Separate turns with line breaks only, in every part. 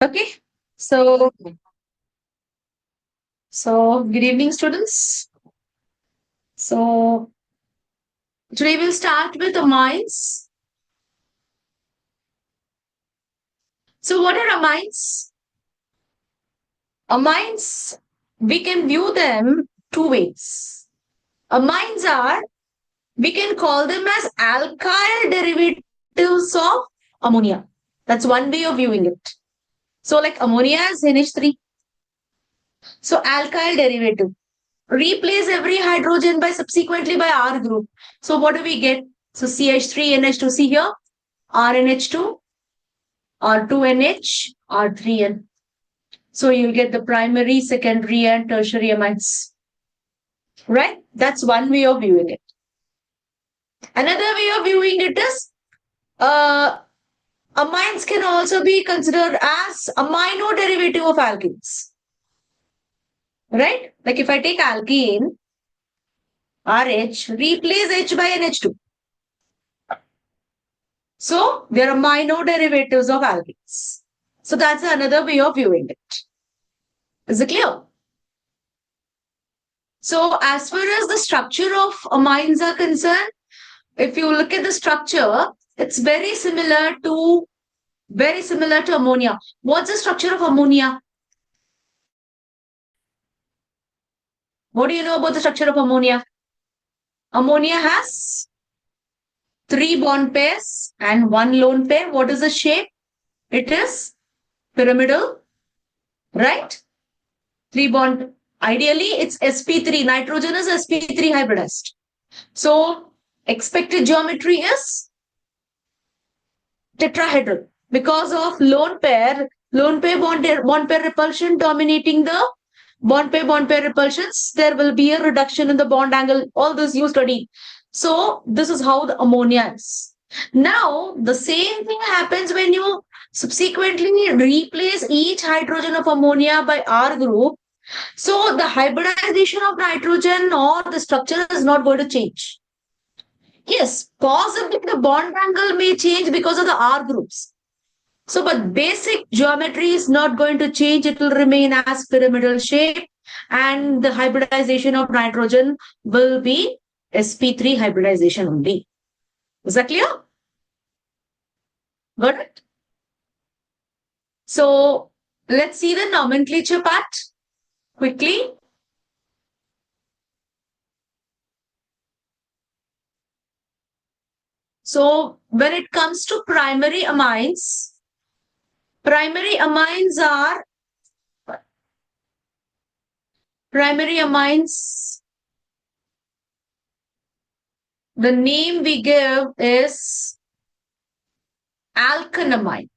Okay. So, good evening, students. So, today we'll start with amines. So, what are amines? Amines, we can view them two ways. Amines are, we can call them as alkyl derivatives of ammonia. That's one way of viewing it. So, like ammonia is NH3. So, alkyl derivative. Replace every hydrogen by subsequently by R group. So what do we get? So CH3 NH2. See here, RNH2, R2NH, R3N. So you'll get the primary, secondary, and tertiary amines. Right? That's one way of viewing it. Another way of viewing it is uh, amines can also be considered as amino derivative of alkenes. Right? Like if I take alkene, RH, replace H by NH2. So there are minor derivatives of alkenes. So that's another way of viewing it. Is it clear? So as far as the structure of amines are concerned, if you look at the structure, it's very similar to ammonia. What's the structure of ammonia? What do you know about the structure of ammonia? Ammonia has three bond pairs and one lone pair. What is the shape? It is pyramidal, right? Three bond. Ideally, it's sp3. Nitrogen is sp3 hybridized. So, expected geometry is tetrahedral because of bond pair repulsion dominating the bond pair repulsions. There will be a reduction in the bond angle. All this you study. So, this is how the ammonia is. Now, the same thing happens when you subsequently replace each hydrogen of ammonia by R group. So the hybridization of nitrogen or the structure is not going to change. Yes, possibly the bond angle may change because of the R groups. So, but basic geometry is not going to change. It will remain as pyramidal shape, and the hybridization of nitrogen will be sp3 hybridization only. Is that clear? Got it? So, let's see the nomenclature part quickly. So, when it comes to primary amines are primary amines. The name we give is alkanamine.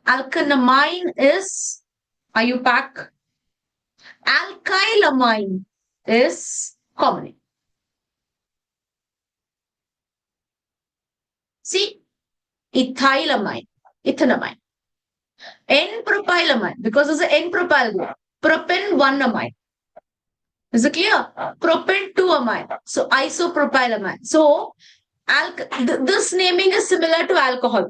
Alkanamine is IUPAC. Alkylamine is common. See, ethylamine, ethanamine. N-propylamine, because it's an N-propyl group. Propen 1-amine. Is it clear? Propen 2-amine. So isopropylamine. So this naming is similar to alcohol.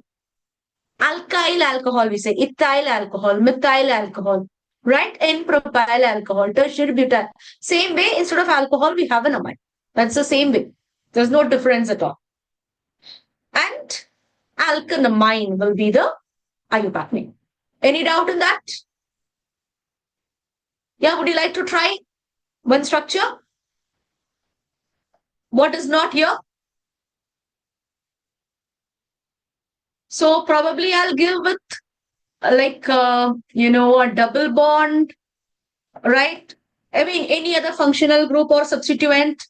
Alkyl alcohol, we say, ethyl alcohol, methyl alcohol, right? N-propyl alcohol, tertiary butyl. Same way, instead of alcohol, we have an amine. That's the same way. There's no difference at all. And alkanamine will be the IUPAC name. Any doubt in that? Yeah, would you like to try one structure? What is not here? So probably I'll give with a double bond, right? I mean, any other functional group or substituent.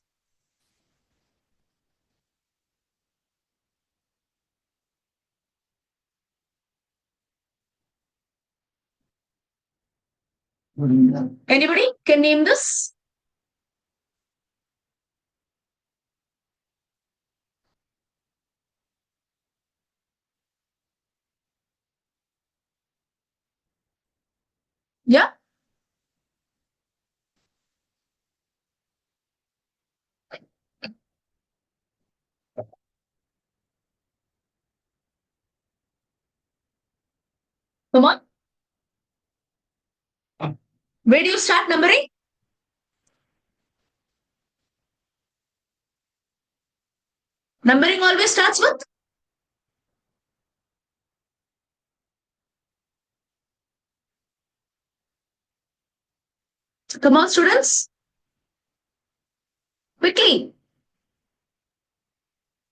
Anybody can name this? Yeah. Come on. Where do you start numbering? Numbering always starts with? Come on, students. Quickly.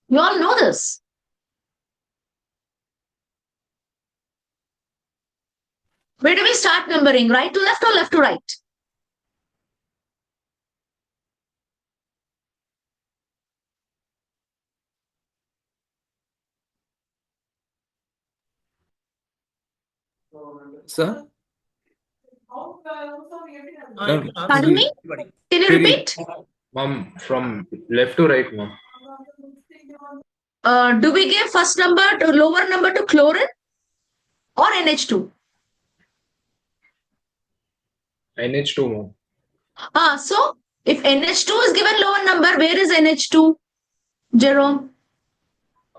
You all know this. Where do we start numbering? Right to left or left to right?
Sir?
Pardon me? Can you repeat?
Mom, from left to right, mom.
Do we give first number to lower number to chlorine or NH2?
NH2, mom.
So if NH2 is given lower number, where is NH2? Jerome?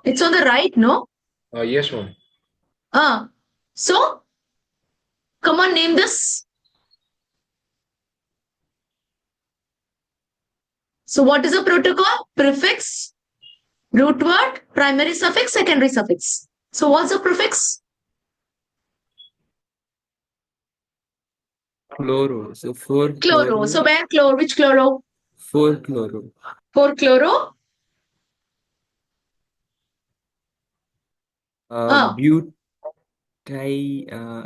It's on the right, no?
Yes, mom.
So come on, name this. So what is a protocol? Prefix, root word, primary suffix, secondary suffix. So what's the prefix?
Chloro. So 4
Chloro. So where chloro? Which chloro?
4 chloro.
4 chloro.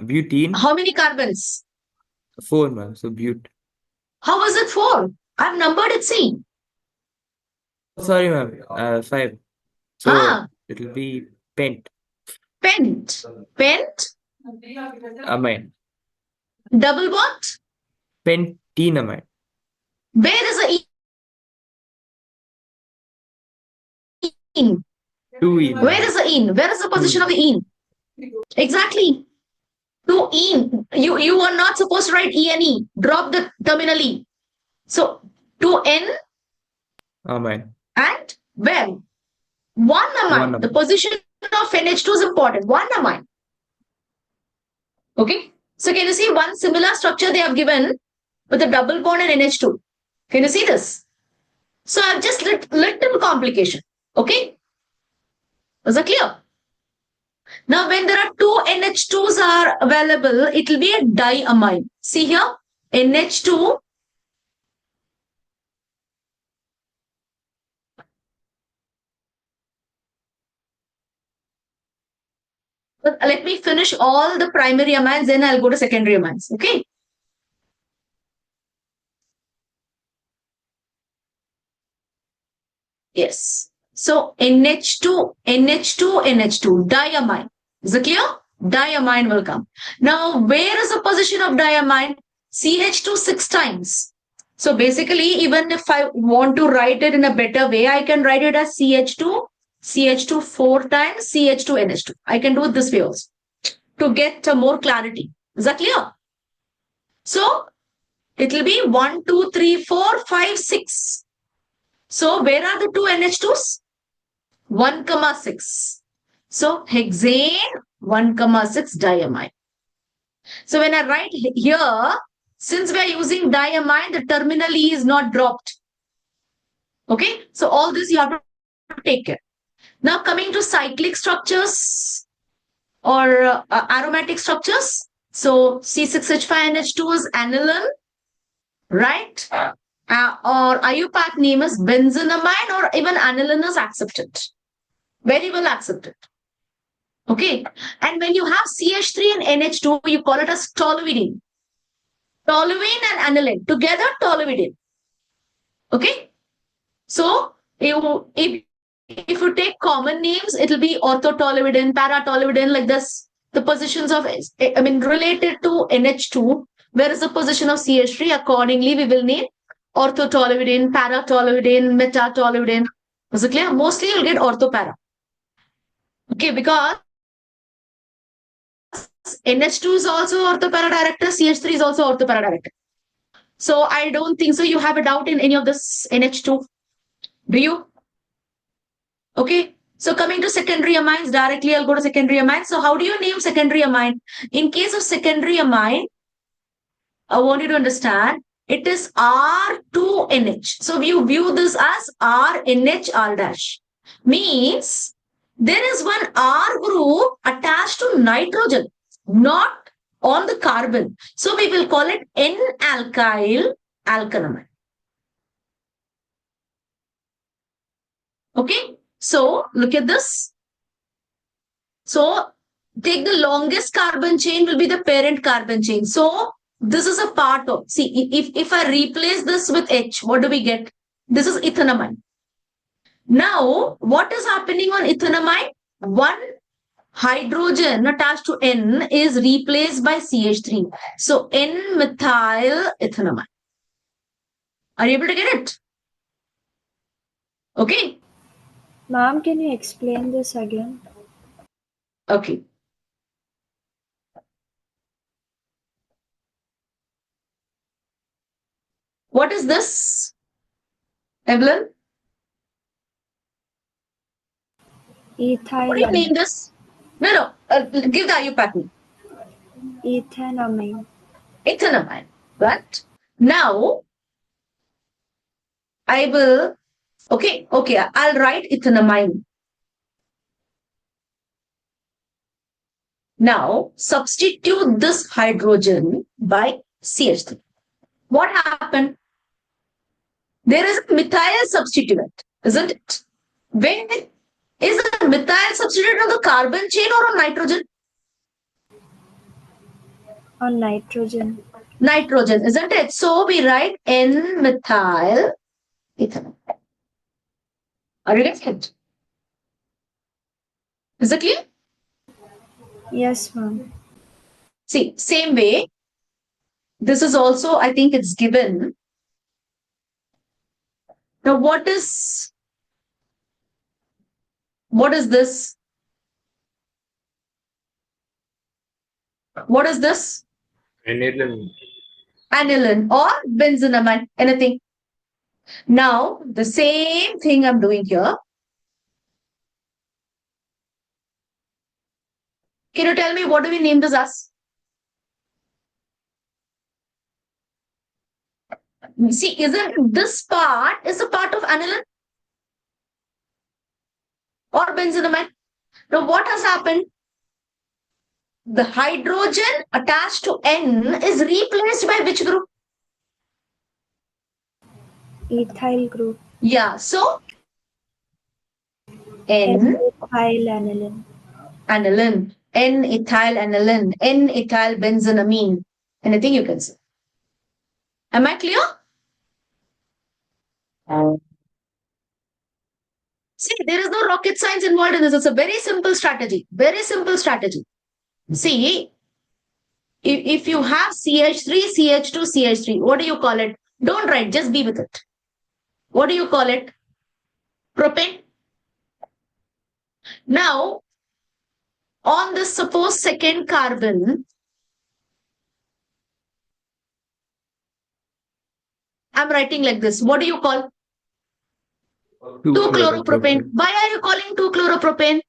Butene.
How many carbons?
4, ma'am. So but.
How was it 4? I've numbered it, see.
Sorry, ma'am. 5. So it will be pent.
Pent. Pent.
Amine.
Double bond.
Pentenamine.
Where is the ene?
2 ene.
Where is the ene? Where is the position of the ene? Exactly. 2 ene. You are not supposed to write ene. Drop the terminal e. So 2n.
Amine.
And where? 1 amine. The position of NH2 is important. 1 amine. Okay. So can you see one similar structure they have given with a double bond and NH2? Can you see this? So I've just little complication. Okay. Was that clear? Now when there are two NH2s are available, it will be a diamine. See here, NH2. Let me finish all the primary amines, then I'll go to secondary amines. Okay. Yes. So NH2, NH2, NH2, diamine. Is it clear? Diamine will come. Now, where is the position of diamine? CH2 6 times. So basically, even if I want to write it in a better way, I can write it as CH2, CH2 4 times, CH2, NH2. I can do it this way also to get more clarity. Is that clear? So it will be 1, 2, 3, 4, 5, 6. So where are the two NH2s? 1, 6. So hexane 1, 6 diamine. So when I write here, since we are using diamine, the terminal E is not dropped. Okay. So all this you have to take care. Now coming to cyclic structures or aromatic structures. So C6H5NH2 is aniline, right? Or IUPAC name is benzenamine or even aniline is accepted. Very well accepted. Okay. And when you have CH3 and NH2, you call it as toluidine. Toluene and aniline. Together, toluidine. Okay. So, if you take common names, it will be orthotoluidine, paratoluidine, like this. The positions of, related to NH2, where is the position of CH3? Accordingly, we will name orthotoluidine, paratoluidine, metatoluidine. Is it clear? Mostly you'll get orthopara. Okay, because NH2 is also orthopara director, CH3 is also orthopara director. So I don't think so you have a doubt in any of this NH2. Do you? Okay. So coming to secondary amines, directly I'll go to secondary amine. So how do you name secondary amine? In case of secondary amine, I want you to understand it is R2NH. So you view this as RNH R dash. Means there is one R group attached to nitrogen, not on the carbon. So we will call it N-alkyl alkanamide. Okay. So look at this. So take the longest carbon chain will be the parent carbon chain. So this is a part of, see, if I replace this with H, what do we get? This is ethanamide. Now, what is happening on ethanamide? One hydrogen attached to N is replaced by CH3. So N-methyl ethanamide. Are you able to get it? Okay.
Ma'am, can you explain this again?
Okay. What is this, Evelyn?
Ethyl.
What do you name this? No. Give the IUPAC name.
Ethanamine.
Ethanamine. Right? Now, I will, okay, I'll write ethanamine. Now, substitute this hydrogen by CH3. What happened? There is a methyl substituent, isn't it? Where is a methyl substituent on the carbon chain or on nitrogen?
On nitrogen.
Nitrogen, isn't it? So we write N-methyl ethanol. Are you getting it? Is it clear?
Yes, ma'am.
See, same way. This is also, I think it's given. Now, what is this? What is this?
Aniline.
Aniline or benzenamide, anything. Now, the same thing I'm doing here. Can you tell me what do we name this as? See, isn't this part is a part of aniline or benzenamide? Now, what has happened? The hydrogen attached to N is replaced by which group?
Ethyl group.
Yeah, so N
Ethyl aniline.
aniline, N-ethyl aniline, N-ethyl benzenamine. Anything you can say. Am I clear? See, there is no rocket science involved in this. It's a very simple strategy. Very simple strategy. See, if you have CH3, CH2, CH3, what do you call it? Don't write, just be with it. What do you call it? Propane. Now, on this suppose second carbon, I'm writing like this. What do you call? 2-chloropropane. Why are you calling 2-chloropropane?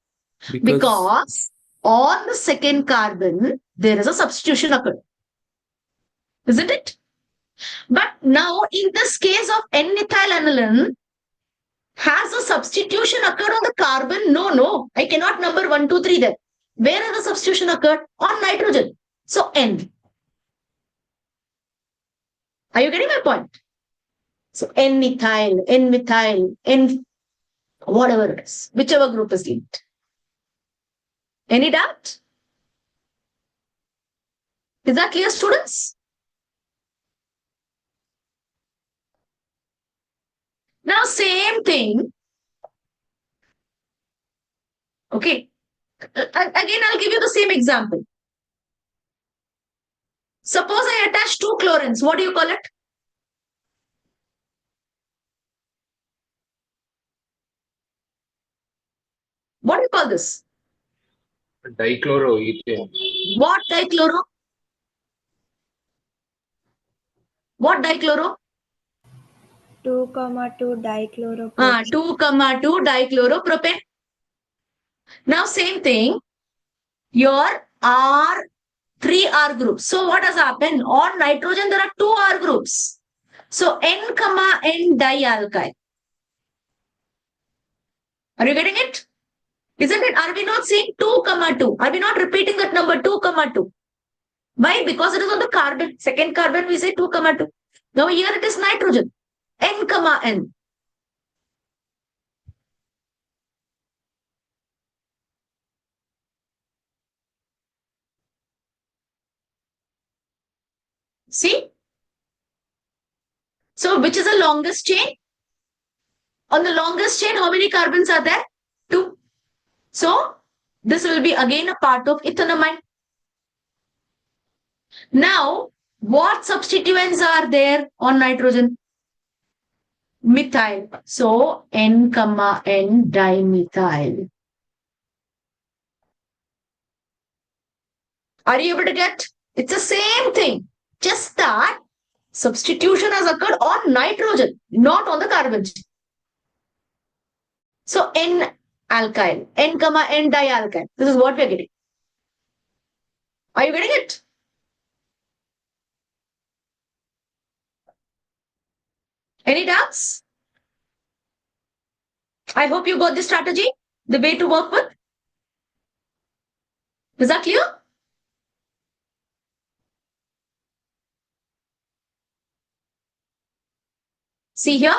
Because on the second carbon, there is a substitution occurred. Isn't it? But now, in this case of N-ethyl aniline, has a substitution occurred on the carbon? No. I cannot number 1, 2, 3 there. Where has the substitution occurred? On nitrogen. So N. Are you getting my point? So N-methyl, N-methyl, N, whatever it is, whichever group is linked. Any doubt? Is that clear, students? Now, same thing. Okay. Again, I'll give you the same example. Suppose I attach 2 chlorines. What do you call it? What do you call this?
Dichloroethane.
What dichloro? What dichloro?
2,2 dichloropropane.
2,2 dichloropropane. Now, same thing, your R, 3R groups. So, what has happened? On nitrogen, there are 2R groups. So, N comma N dialkyl. Are you getting it? Isn't it? Are we not saying 2 comma 2? Are we not repeating that number 2 comma 2? Why? Because it is on the carbon. Second carbon, we say 2 comma 2. Now, here it is nitrogen. N comma N. See? So, which is the longest chain? On the longest chain, how many carbons are there? 2. So, this will be again a part of ethanamine. Now, what substituents are there on nitrogen? Methyl. So, N comma N dimethyl. Are you able to get? It's the same thing. Just that substitution has occurred on nitrogen, not on the carbon. So, N alkyl, N comma N dialkyl. This is what we are getting. Are you getting it? Any doubts? I hope you got the strategy, the way to work with. Is that clear? See here.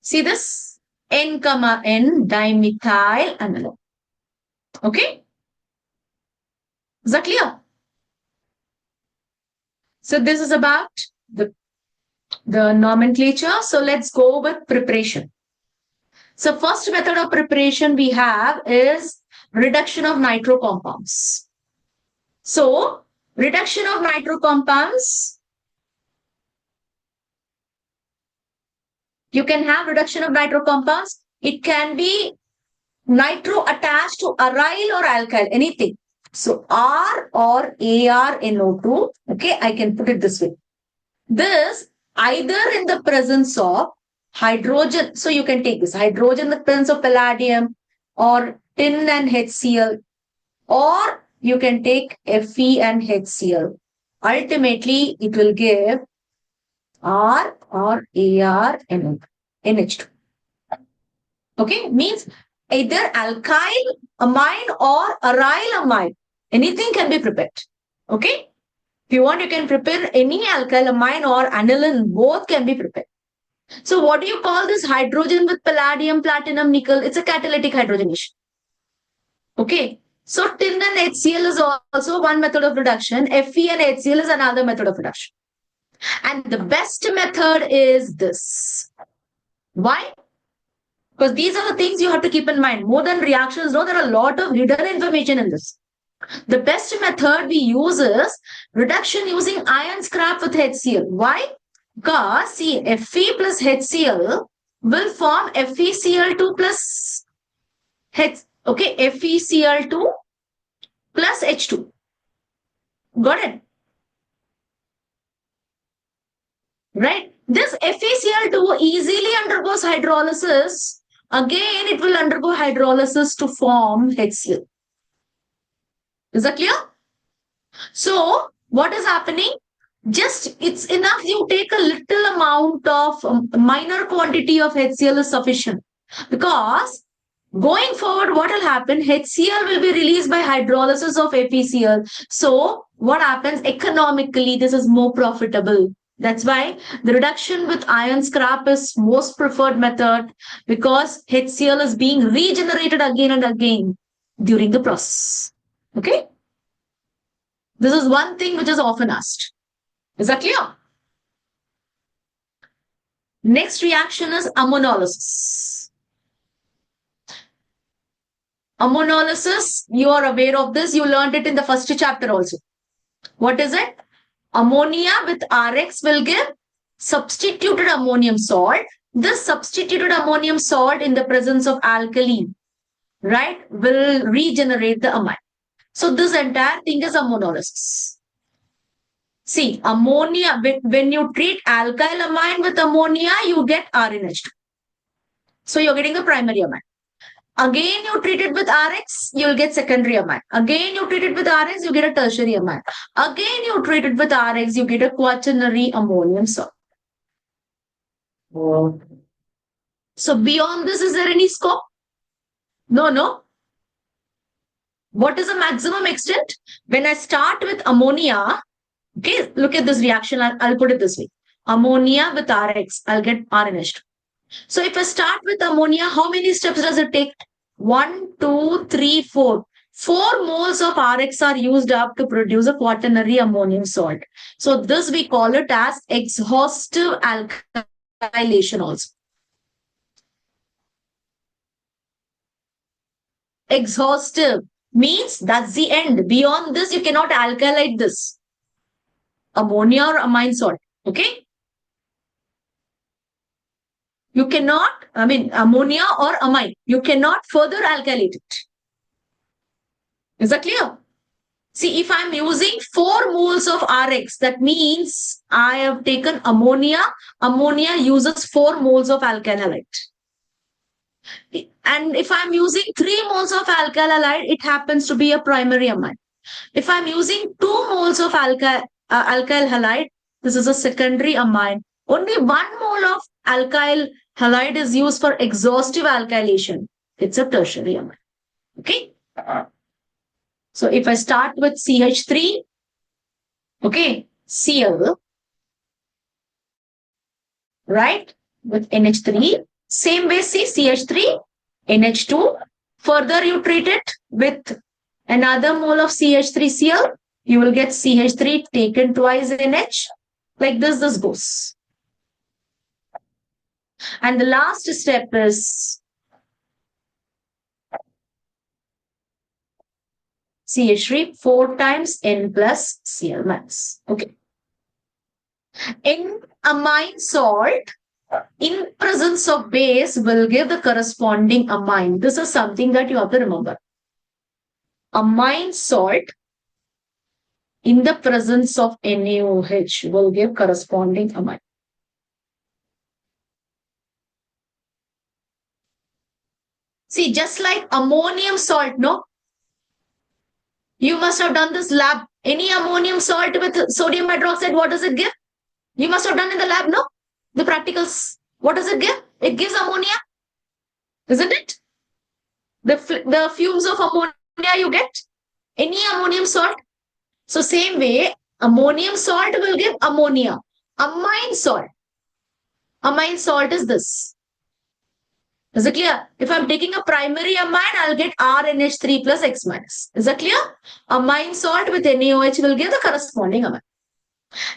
See this? N comma N dimethyl aniline. Okay? Is that clear? So this is about the nomenclature. So let's go with preparation. So first method of preparation we have is reduction of nitro compounds. So reduction of nitro compounds, you can have reduction of nitro compounds. It can be nitro attached to aryl or alkyl, anything. So R or ArNO2, okay, I can put it this way. This either in the presence of hydrogen, so you can take this hydrogen in the presence of palladium or tin and HCl, or you can take Fe and HCl. Ultimately, it will give R or NH2. Okay, means either alkyl amine or aryl amine. Anything can be prepared. Okay, if you want, you can prepare any alkyl amine or aniline, both can be prepared. So what do you call this hydrogen with palladium, platinum, nickel? It's a catalytic hydrogenation. Okay. So tin and HCl is also one method of reduction. Fe and HCl is another method of reduction. And the best method is this. Why? Because these are the things you have to keep in mind. More than reactions, no, there are a lot of hidden information in this. The best method we use is reduction using ion scrap with HCl. Why? Because see, Fe plus HCl will form FeCl2 plus H. Okay, FeCl2 plus H2. Got it? Right? This FeCl2 easily undergoes hydrolysis. Again, it will undergo hydrolysis to form HCl. Is that clear? So, what is happening? Just it's enough you take a little amount of minor quantity of HCl is sufficient, because going forward what will happen, HCl will be released by hydrolysis of FeCl. So what happens, economically this is more profitable. That's why the reduction with ion scrap is most preferred method, because HCl is being regenerated again and again during the process. Okay, this is one thing which is often asked. Is that clear? Next reaction is ammonolysis. Ammonolysis, you are aware of this. You learned it in the first chapter also. What is it? Ammonia with Rx will give substituted ammonium salt. This substituted ammonium salt in the presence of alkali, right, will regenerate the amine. So this entire thing is ammonolysis. See, ammonia, when you treat alkyl amine with ammonia, you get RNH2. So you're getting the primary amine. Again, you treat it with Rx, you'll get secondary amine. Again, you treat it with Rx, you get a tertiary amine. Again, you treat it with Rx, you get a quaternary ammonium salt. So beyond this, is there any scope? No, no. What is the maximum extent? When I start with ammonia, okay, look at this reaction. I'll put it this way. Ammonia with Rx, I'll get RNH2. So if I start with ammonia, how many steps does it take? 1, 2, 3, 4. 4 moles of Rx are used up to produce a quaternary ammonium salt. So this we call it as exhaustive alkylation also. Exhaustive means that's the end. Beyond this, you cannot alkylate this. Ammonia or amine salt. Okay? You cannot, ammonia or amine. You cannot further alkylate it. Is that clear? See, if I'm using 4 moles of Rx, that means I have taken ammonia. Ammonia uses 4 moles of alkyl halide. And if I'm using 3 moles of alkyl halide, it happens to be a primary amine. If I'm using 2 moles of alkyl halide, this is a secondary amine. Only 1 mole of alkyl halide is used for exhaustive alkylation. It's a tertiary amine. Okay? So if I start with CH3, okay, Cl, right, with NH3, same way, see CH3, NH2. Further, you treat it with another mole of CH3Cl, you will get CH3 taken twice NH. Like this goes. And the last step is CH3 4 times N plus Cl minus. Okay. In amine salt, in presence of base will give the corresponding amine. This is something that you have to remember. Amine salt in the presence of NaOH will give corresponding amine. See, just like ammonium salt, no? You must have done this lab. Any ammonium salt with sodium hydroxide, what does it give? You must have done in the lab, no? The practicals. What does it give? It gives ammonia. Isn't it? The fumes of ammonia you get. Any ammonium salt. So same way, ammonium salt will give ammonia. Amine salt. Amine salt is this. Is it clear? If I'm taking a primary amine, I'll get RNH3 plus X minus. Is that clear? Amine salt with NaOH will give the corresponding amine.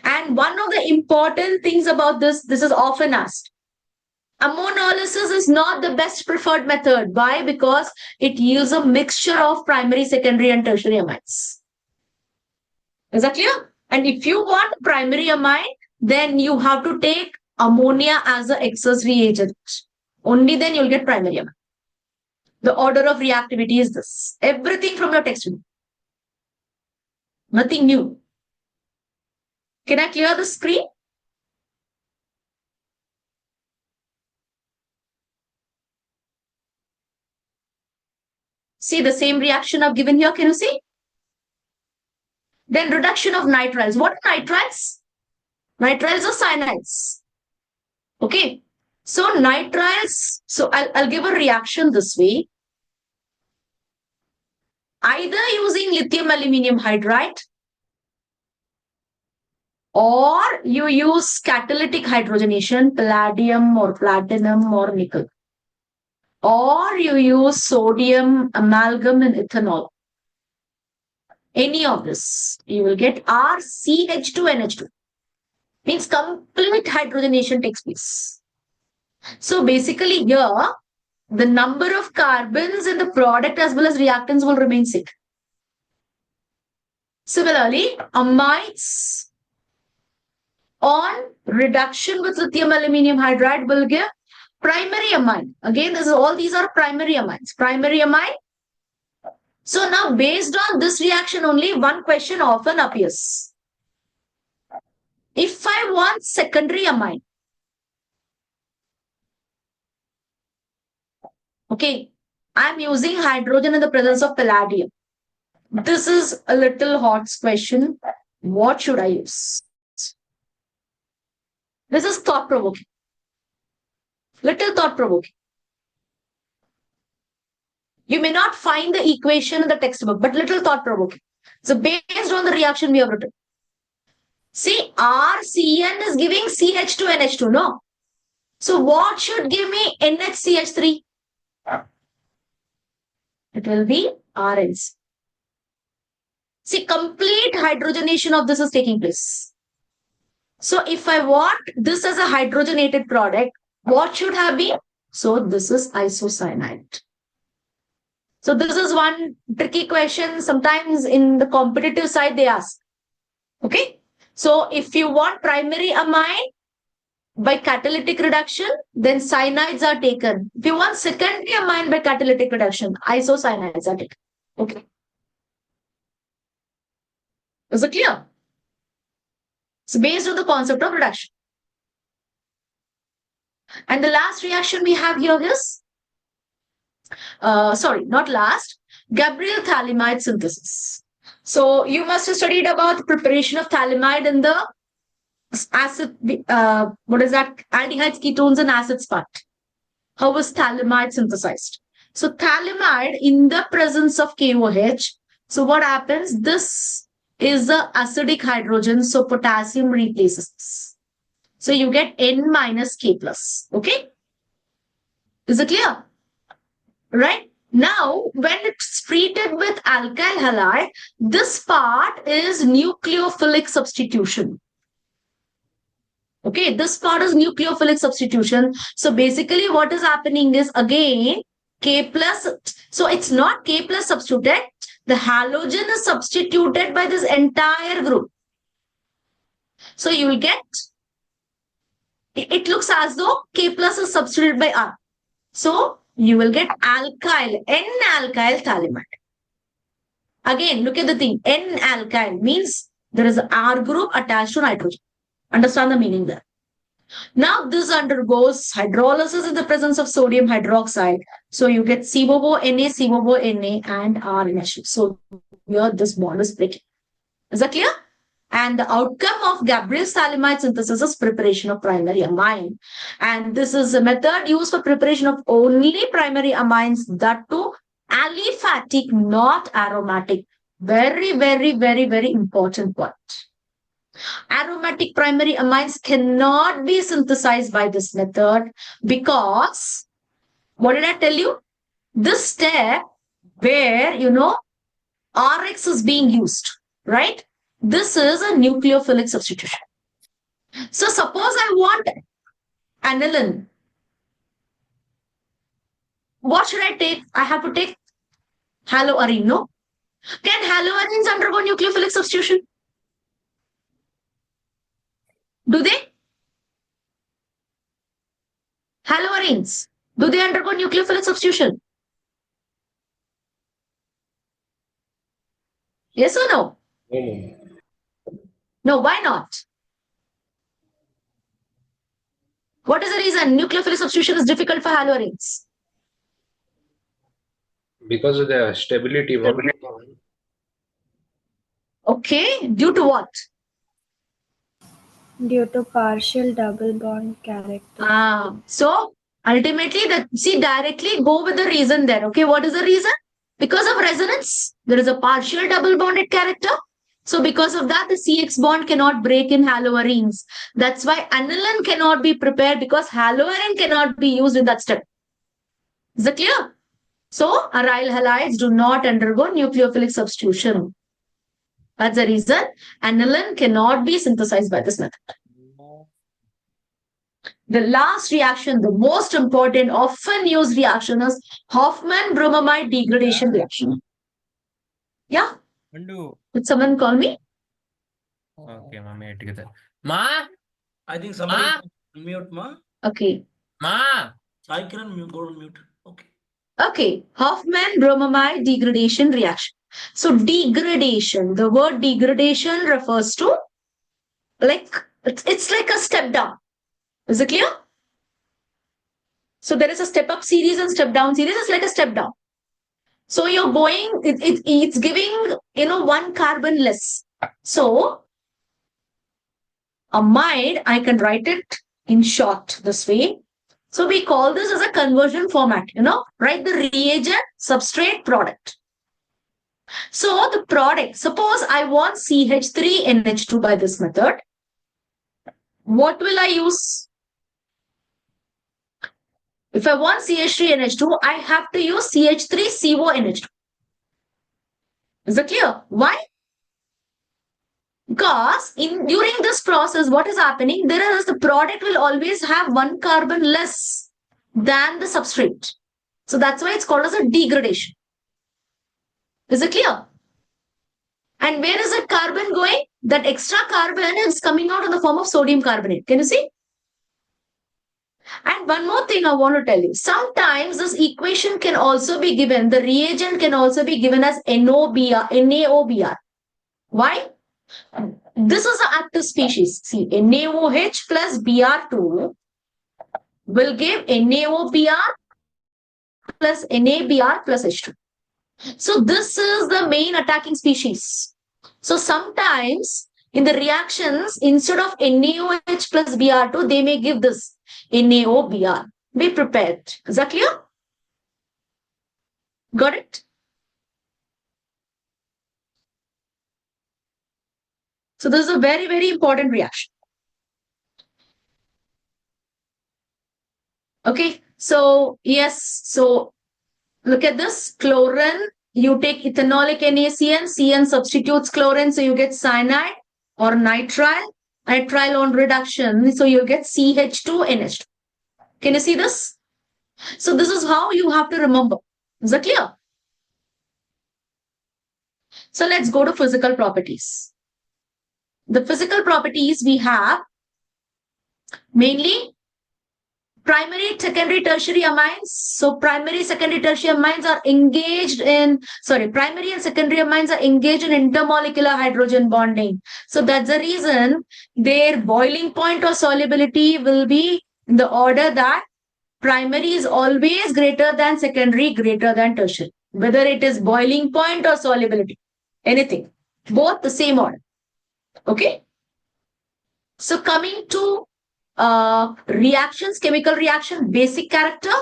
And one of the important things about this is often asked. Ammonolysis is not the best preferred method. Why? Because it yields a mixture of primary, secondary, and tertiary amines. Is that clear? And if you want primary amine, then you have to take ammonia as an excess reagent. Only then you'll get primary amine. The order of reactivity is this. Everything from your textbook. Nothing new. Can I clear the screen? See the same reaction I've given here. Can you see? Then reduction of nitriles. What are nitriles? Nitriles are cyanides. Okay. So nitriles, so I'll give a reaction this way. Either using lithium aluminium hydride or you use catalytic hydrogenation, palladium or platinum or nickel. Or you use sodium amalgam and ethanol. Any of this, you will get RCH2NH2. Means complete hydrogenation takes place. So basically here, the number of carbons in the product as well as reactants will remain same. Similarly, amines on reduction with lithium aluminium hydride will give primary amine. Again, all these are primary amines. Primary amine. So now based on this reaction only, one question often appears. If I want secondary amine, Okay. I'm using hydrogen in the presence of palladium. This is a little hot question. What should I use? This is thought provoking. Little thought provoking. You may not find the equation in the textbook, but little thought provoking. So, based on the reaction we have written, see, RCN is giving CH2NH2, no? So, what should give me NHCH3? It will be RNC. See, complete hydrogenation of this is taking place. So, if I want this as a hydrogenated product, what should have been? So, this is isocyanide. So, this is one tricky question. Sometimes in the competitive side, they ask. Okay. So, if you want primary amine by catalytic reduction, then cyanides are taken. If you want secondary amine by catalytic reduction, isocyanides are taken. Okay. Is it clear? So, based on the concept of reduction. And the last reaction we have here is, sorry, not last, Gabriel thalamide synthesis. So, you must have studied about the preparation of thalamide in the acid, what is that? Aldehydes, ketones, and acids part. How was thalamide synthesized? So, thalamide in the presence of KOH. So, what happens? This is the acidic hydrogen. So, potassium replaces this. So, you get N minus K plus. Okay? Is it clear? Right? Now, when it's treated with alkyl halide, this part is nucleophilic substitution. Okay, this part is nucleophilic substitution. So basically what is happening is again K plus, so it's not K plus substituted, the halogen is substituted by this entire group. So you will get, it looks as though K plus is substituted by R. So you will get alkyl, N-alkyl thalamide. Again, look at the thing, N-alkyl means there is an R group attached to nitrogen. Understand the meaning there. Now this undergoes hydrolysis in the presence of sodium hydroxide. So you get COO-Na, and RNH. So here this bond is breaking. Is that clear? And the outcome of Gabriel's thalamide synthesis is preparation of primary amine. And this is a method used for preparation of only primary amines, that too aliphatic, not aromatic. Very, very, very, very important point. Aromatic primary amines cannot be synthesized by this method because, what did I tell you? This step where, RX is being used, right? This is a nucleophilic substitution. So suppose I want aniline. What should I take? I have to take haloarine, no? Can haloarines undergo nucleophilic substitution? Do they? Haloarines, do they undergo nucleophilic substitution? Yes or no?
No.
No, why not? What is the reason? Nucleophilic substitution is difficult for haloarines.
Because of the stability.
Okay, due to what?
Due to partial double bond character.
So ultimately, directly go with the reason there. Okay, what is the reason? Because of resonance, there is a partial double bonded character. So because of that, the CX bond cannot break in haloarines. That's why aniline cannot be prepared because haloarine cannot be used in that step. Is that clear? So aryl halides do not undergo nucleophilic substitution. That's the reason aniline cannot be synthesized by this method. The last reaction, the most important, often used reaction is Hoffman-bromamide degradation reaction. Yeah? Did someone call me?
Okay, mommy, together. Ma?
I think somebody mute, ma.
Okay.
Ma?
I can mute, go on mute. Okay.
Okay. Hoffman-bromamide degradation reaction. So degradation, the word degradation refers to it's like a step down. Is it clear? So there is a step up series and step down series. It's like a step down. So you're going, it's giving, one carbon less. So amide, I can write it in short this way. So we call this as a conversion format, write the reagent, substrate, product. So the product, suppose I want CH3NH2 by this method. What will I use? If I want CH3NH2, I have to use CH3CONH2. Is it clear? Why? Because during this process, what is happening? The product will always have one carbon less than the substrate. So that's why it's called as a degradation. Is it clear? And where is that carbon going? That extra carbon is coming out in the form of sodium carbonate. Can you see? And one more thing I want to tell you. Sometimes this equation can also be given, the reagent can also be given as NaOBr. Why? This is an active species. See, NaOH plus Br2 will give NaOBr plus NaBr plus H2. So this is the main attacking species. So sometimes in the reactions, instead of NaOH plus Br2, they may give this NaOBr. Be prepared. Is that clear? Got it? So this is a very, very important reaction. Okay. So yes. So look at this. Chlorine. You take ethanolic NaCN. CN substitutes chlorine. So you get cyanide or nitrile. Nitrile on reduction. So you get CH2NH2. Can you see this? So this is how you have to remember. Is that clear? So let's go to physical properties. The physical properties we have mainly primary, secondary, tertiary amines. So primary, secondary, tertiary amines are engaged in, primary and secondary amines are engaged in intermolecular hydrogen bonding. So that's the reason their boiling point or solubility will be in the order that primary is always greater than secondary, greater than tertiary. Whether it is boiling point or solubility, anything, both the same order. Okay. So coming to reactions, chemical reaction, basic character.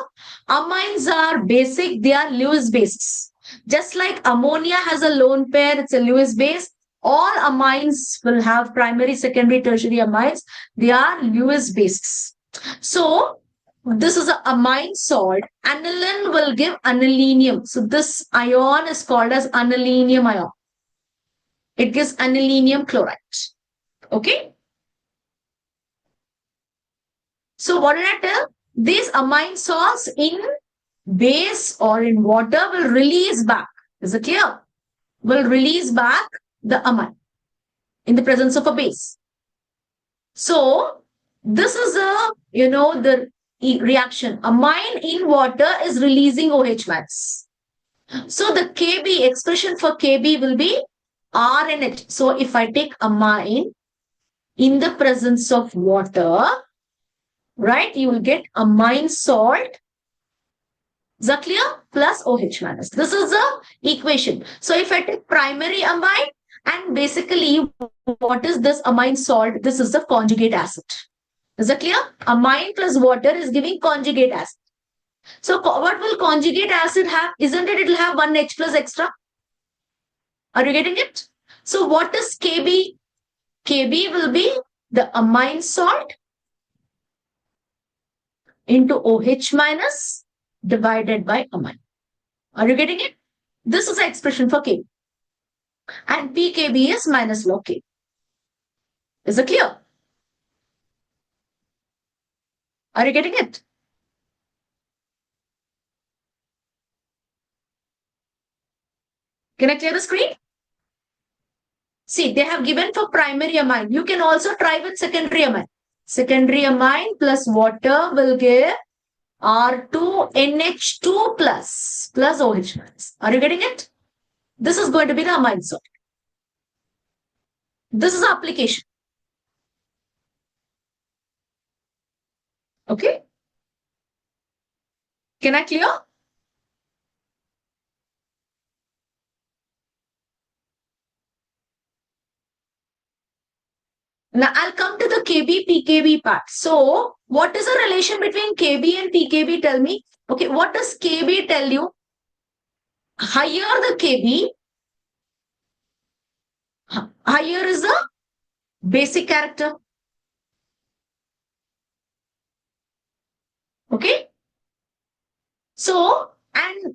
Amines are basic, they are Lewis bases. Just like ammonia has a lone pair, it's a Lewis base. All amines will have primary, secondary, tertiary amines. They are Lewis bases. So this is an amine salt. Aniline will give anilinium. So this ion is called as anilinium ion. It gives anilinium chloride. Okay. So what did I tell? These amine salts in base or in water will release back. Is it clear? Will release back the amine in the presence of a base. So this is the reaction. Amine in water is releasing OH minus. So the Kb expression for Kb will be RNH. So if I take amine in the presence of water, right, you will get amine salt, clear, plus OH minus. This is the equation. So if I take primary amine, and basically what is this amine salt? This is the conjugate acid. Is that clear? Amine plus water is giving conjugate acid. So what will conjugate acid have? Isn't it? It will have one H plus extra. Are you getting it? So what is Kb? Kb will be the amine salt into OH minus divided by amine. Are you getting it? This is the expression for Kb. And pKb is minus log K. Is it clear? Are you getting it? Can I clear the screen? See, they have given for primary amine. You can also try with secondary amine. Secondary amine plus water will give R2NH2 plus OH minus. Are you getting it? This is going to be the amine salt. This is the application. Okay. Can I clear? Now I'll come to the KB PKB part. So what is the relation between KB and PKB? Tell me. Okay, what does KB tell you? Higher the KB, higher is the basic character. Okay. So, and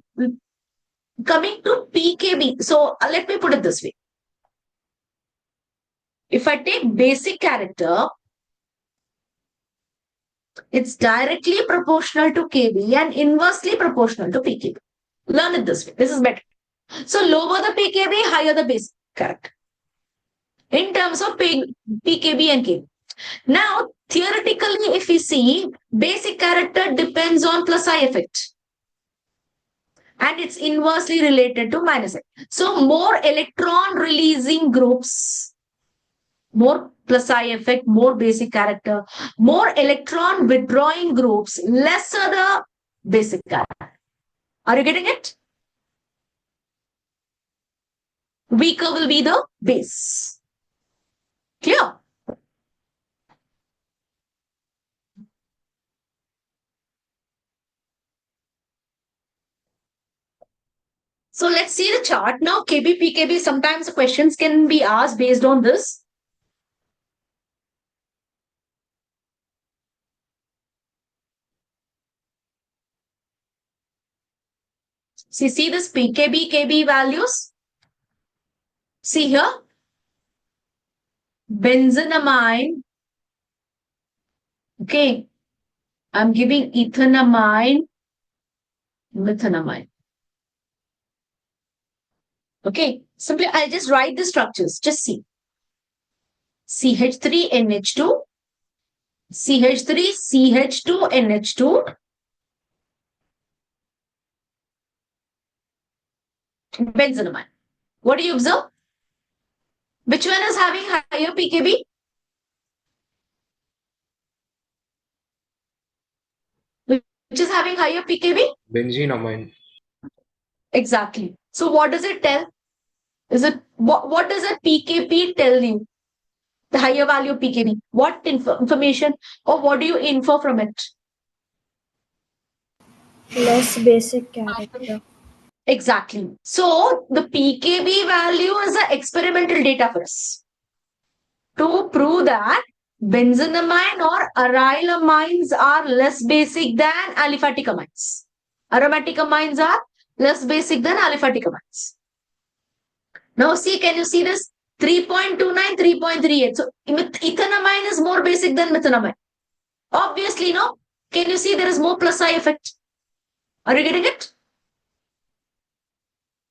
coming to PKB. So let me put it this way. If I take basic character, it's directly proportional to KB and inversely proportional to PKB. Learn it this way. This is better. So lower the PKB, higher the basic character. In terms of PKB and KB. Now, theoretically, if we see, basic character depends on plus I effect. And it's inversely related to minus I. So more electron releasing groups, more plus I effect, more basic character, more electron withdrawing groups, lesser the basic character. Are you getting it? Weaker will be the base. Clear? So let's see the chart now. KB, PKB, sometimes the questions can be asked based on this. See this PKB, KB values? See here. Benzenamine. Okay. I'm giving ethanamine, methanamine. Okay. Simply, I'll just write the structures. Just see. CH3NH2, CH3, CH2, NH2, benzenamine. What do you observe? Which one is having higher PKB? Which is having higher PKB?
Benzenamine.
Exactly. So what does it tell? Is it what does a PKB tell you? The higher value PKB. What information or what do you infer from it?
Less basic character.
Exactly. So the PKB value is the experimental data for us to prove that benzenamine or arylamines are less basic than aliphatic amines. Aromatic amines are less basic than aliphatic amines. Now see, can you see this? 3.29, 3.38. So ethanamine is more basic than methanamine. Obviously, no. Can you see there is more plus I effect? Are you getting it?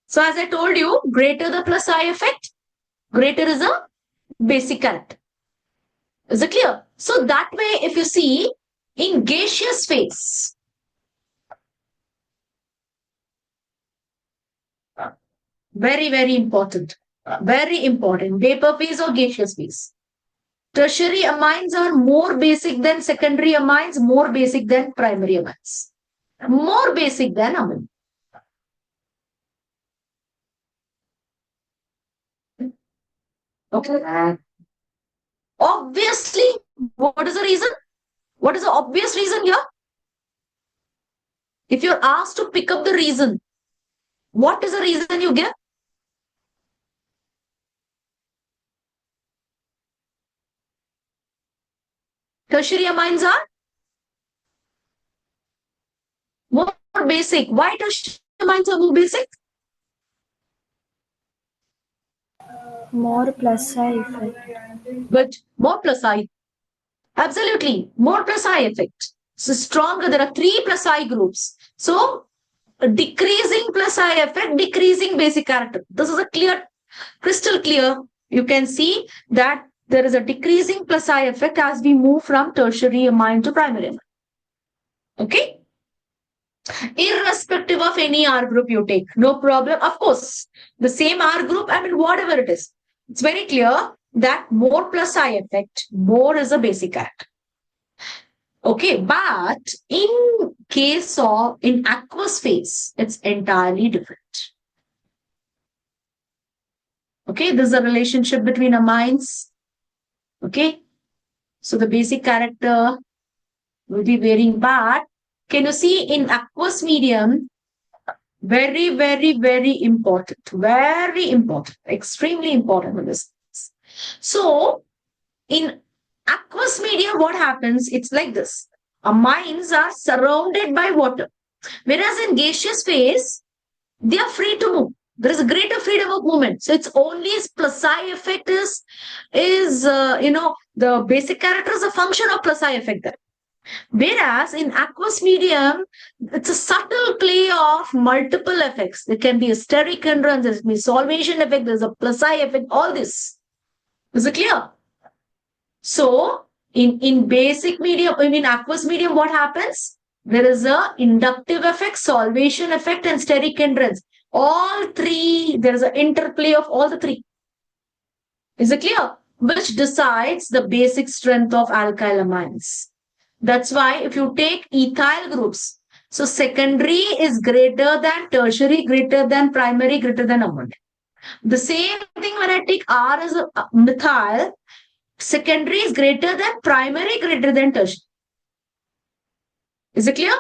So as I told you, greater the plus I effect, greater is a basic character. Is it clear? So that way, if you see in gaseous phase, very, very important. Very important. Vapor phase or gaseous phase. Tertiary amines are more basic than secondary amines, more basic than primary amines. More basic than amine. Okay. Obviously, what is the reason? What is the obvious reason here? If you're asked to pick up the reason, what is the reason you give? Tertiary amines are more basic. Why tertiary amines are more basic?
More plus I effect.
But more plus I. Absolutely. More plus I effect. So stronger. There are 3 plus I groups. So decreasing plus I effect, decreasing basic character. This is a clear, crystal clear. You can see that there is a decreasing plus I effect as we move from tertiary amine to primary amine. Okay? Irrespective of any R group you take, no problem. Of course, the same R group, I mean, whatever it is, it's very clear that more plus I effect, more is a basic character. Okay, but in case of in aqueous phase, it's entirely different. Okay, there's a relationship between amines. Okay, so the basic character will be varying, but can you see in aqueous medium, very, very, very important, extremely important in this. So in aqueous medium, what happens? It's like this. Amines are surrounded by water, whereas in gaseous phase, they are free to move. There is a greater freedom of movement. So it's only plus I effect is the basic character is a function of plus I effect there. Whereas in aqueous medium, it's a subtle play of multiple effects. There can be a steric hindrance, there can be solvation effect, there's a plus I effect, all this. Is it clear? So in basic medium, in aqueous medium, what happens? There is a inductive effect, solvation effect, and steric hindrance. All three, there is an interplay of all the three. Is it clear? Which decides the basic strength of alkyl amines. That's why if you take ethyl groups, so secondary is greater than tertiary, greater than primary, greater than ammonia. The same thing when I take R as a methyl, secondary is greater than primary, greater than tertiary. Is it clear?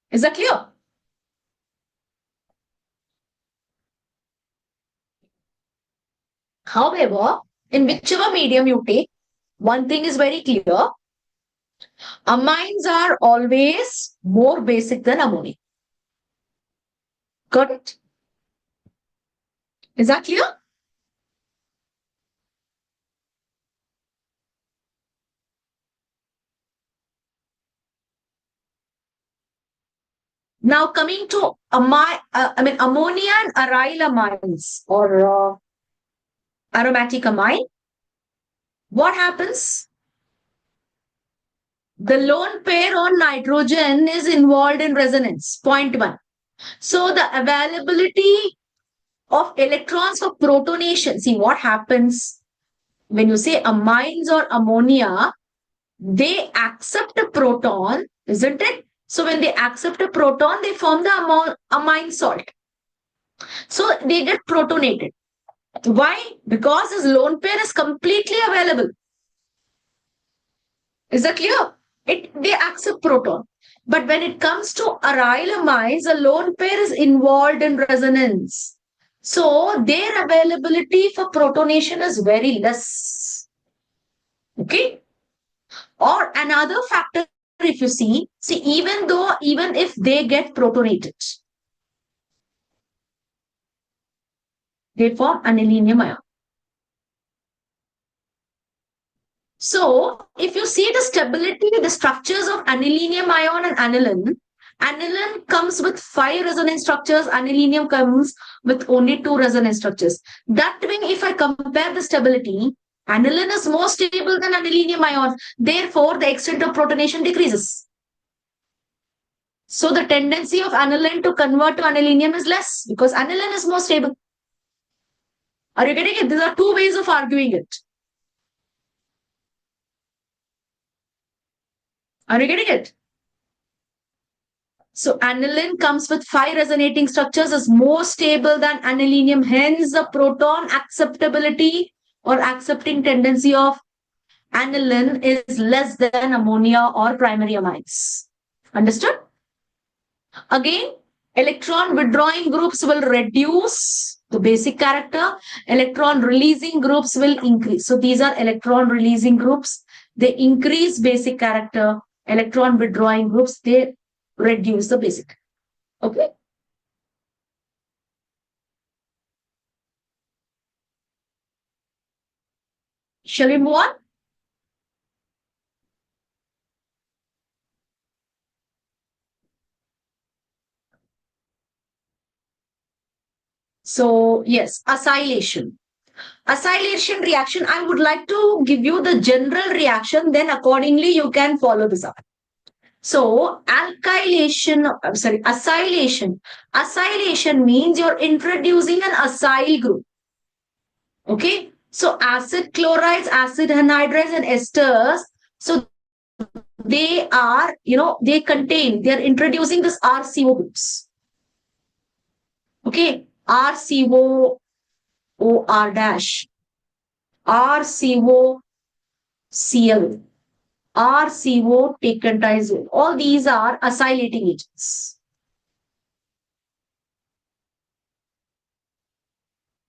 Is that clear? However, in whichever medium you take, one thing is very clear. Amines are always more basic than ammonia. Got it? Is that clear? Now coming to ammonia and aryl amines or aromatic amine, what happens? The lone pair on nitrogen is involved in resonance, point 1. So the availability of electrons for protonation, see what happens when you say amines or ammonia, they accept a proton, isn't it? So when they accept a proton, they form the amine salt. So they get protonated. Why? Because this lone pair is completely available. Is that clear? They accept proton. But when it comes to aryl amines, a lone pair is involved in resonance. So their availability for protonation is very less. Okay? Or another factor, if you see, even if they get protonated, they form anilinium ion. So, if you see the stability, the structures of anilinium ion and aniline comes with 5 resonance structures, anilinium comes with only 2 resonance structures. That way, if I compare the stability, aniline is more stable than anilinium ion. Therefore, the extent of protonation decreases. So, the tendency of aniline to convert to anilinium is less because aniline is more stable. Are you getting it? These are 2 ways of arguing it. Are you getting it? So aniline comes with 5 resonating structures, is more stable than anilinium. Hence, the proton acceptability or accepting tendency of aniline is less than ammonia or primary amines. Understood? Again, electron withdrawing groups will reduce the basic character. Electron releasing groups will increase. So these are electron releasing groups. They increase basic character. Electron withdrawing groups, they reduce the basic. Okay. Shall we move on? So yes, acylation. Acylation reaction, I would like to give you the general reaction, then accordingly you can follow this up. So acylation. Acylation means you're introducing an acyl group. Okay. So acid chlorides, acid anhydrides, and esters. So they are, they are introducing this RCO groups. Okay, RCO OR dash, RCO Cl, RCO tecandiazole. All these are acylating agents.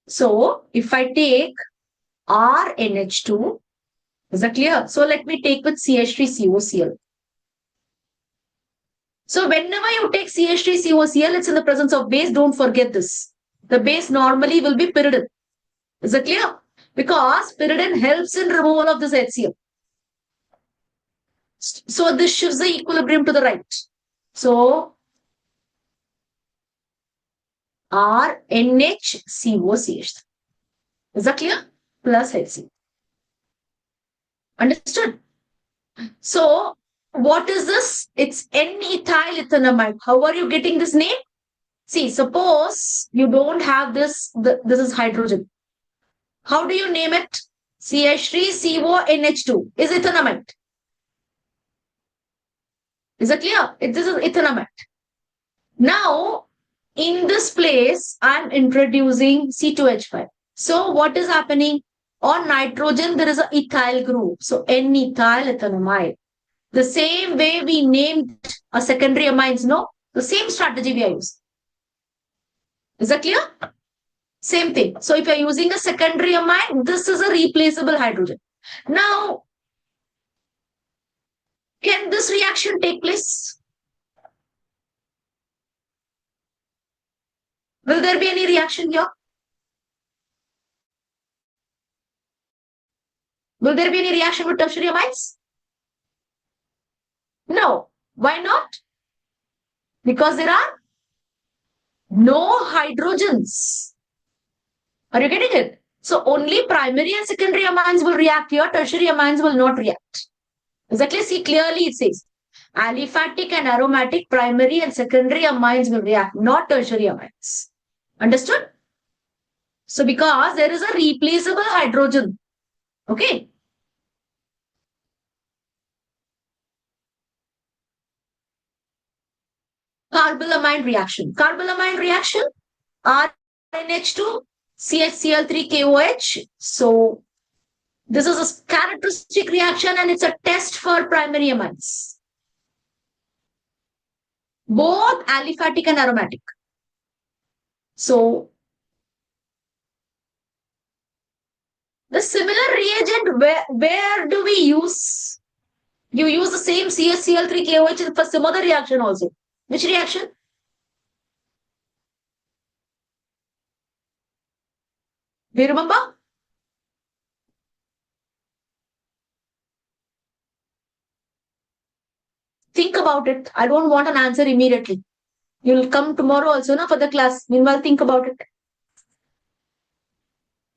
So if I take RNH2, is that clear? So let me take with CH3COCl. So whenever you take CH3COCl, it's in the presence of base. Don't forget this. The base normally will be pyridine. Is that clear? Because pyridine helps in removal of this HCl. So this shifts the equilibrium to the right. So RNHCOCH. Is that clear? Plus HCl. Understood? So what is this? It's N-ethyl ethanamide. How are you getting this name? See, suppose you don't have this, this is hydrogen. How do you name it? CH3CONH2 is ethanamide. Is that clear? This is ethanamide. Now, in this place, I'm introducing C2H5. So what is happening? On nitrogen, there is an ethyl group. So N-ethyl ethanamide. The same way we named a secondary amines, no? The same strategy we are using. Is that clear? Same thing. So if you're using a secondary amine, this is a replaceable hydrogen. Now, can this reaction take place? Will there be any reaction here? Will there be any reaction with tertiary amines? No. Why not? Because there are no hydrogens. Are you getting it? So only primary and secondary amines will react here. Tertiary amines will not react. Exactly. See, clearly it says aliphatic and aromatic primary and secondary amines will react, not tertiary amines. Understood? So because there is a replaceable hydrogen. Okay. Carbylamine reaction. Carbylamine reaction, RNH2, CHCl3KOH. So this is a characteristic reaction and it's a test for primary amines. Both aliphatic and aromatic. So the similar reagent, where do we use? You use the same CHCl3KOH for some other reaction also. Which reaction? Do you remember? Think about it. I don't want an answer immediately. You'll come tomorrow also for the class. Meanwhile, think about it.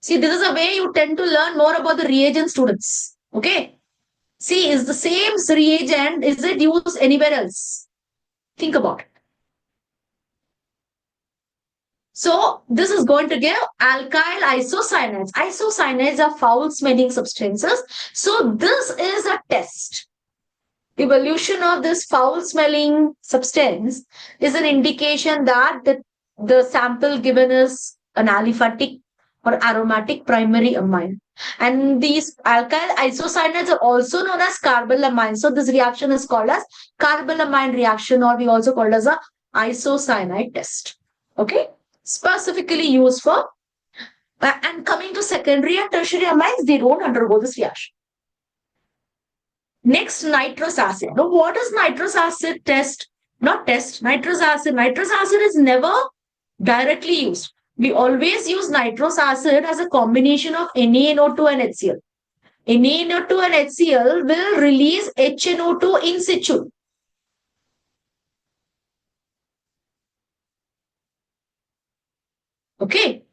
See, this is a way you tend to learn more about the reagent, students. Okay? See, is the same reagent, is it used anywhere else? Think about it. So, this is going to give alkyl isocyanates. Isocyanates are foul-smelling substances. So, this is a test. Evolution of this foul-smelling substance is an indication that the sample given is an aliphatic or aromatic primary amine. And these alkyl isocyanates are also known as carbylamine. So this reaction is called as carbylamine reaction, or we also call it as a isocyanide test. Okay? Specifically used for, and coming to secondary and tertiary amines, they don't undergo this reaction. Next, nitrous acid. Now, what is nitrous acid test? Not test, nitrous acid. Nitrous acid is never directly used. We always use nitrous acid as a combination of NaNO2 and HCl. NaNO2 and HCl will release HNO2 in situ. Okay.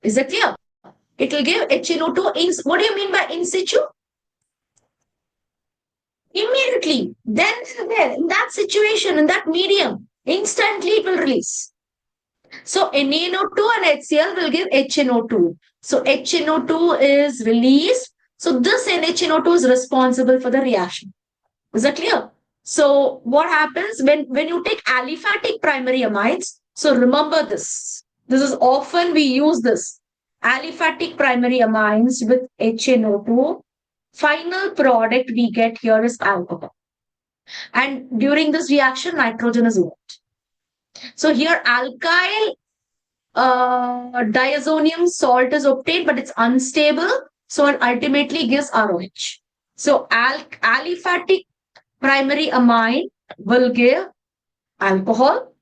Is that clear? It will give HNO2 in. What do you mean by in situ? Immediately. Then there, in that situation, in that medium, instantly it will release. So NaNO2 and HCl will give HNO2. So HNO2 is released. So this NHNO2 is responsible for the reaction. Is that clear? So what happens when you take aliphatic primary amines? So remember this. This is often we use this. Aliphatic primary amines with HNO2. Final product we get here is alcohol. And during this reaction, nitrogen is evolved. So here alkyl diazonium salt is obtained, but it's unstable. So it ultimately gives ROH. So aliphatic primary amine will give alcohol,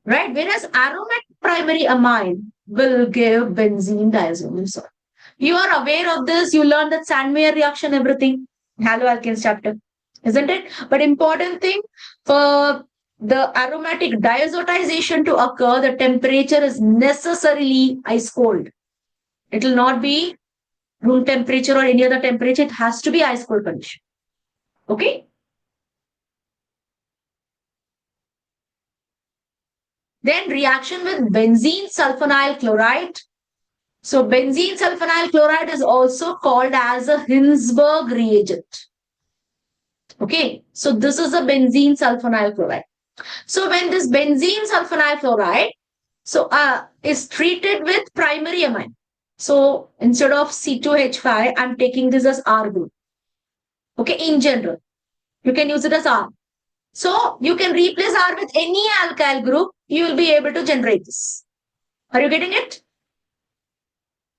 right? Whereas aromatic primary amine will give benzene diazonium salt. You are aware of this. You learned that Sandmeyer reaction, everything. Haloalkanes chapter, isn't it? But important thing for the aromatic diazotization to occur, the temperature is necessarily ice cold. It will not be room temperature or any other temperature. It has to be ice cold condition. Okay. Then reaction with benzene sulfonyl chloride. So benzene sulfonyl chloride is also called as a Hinsberg reagent. Okay. So this is a benzene sulfonyl chloride. So when this benzene sulfonyl chloride is treated with primary amine. So instead of C2H5, I'm taking this as R group. Okay, in general, you can use it as R. So you can replace R with any alkyl group. You will be able to generate this. Are you getting it?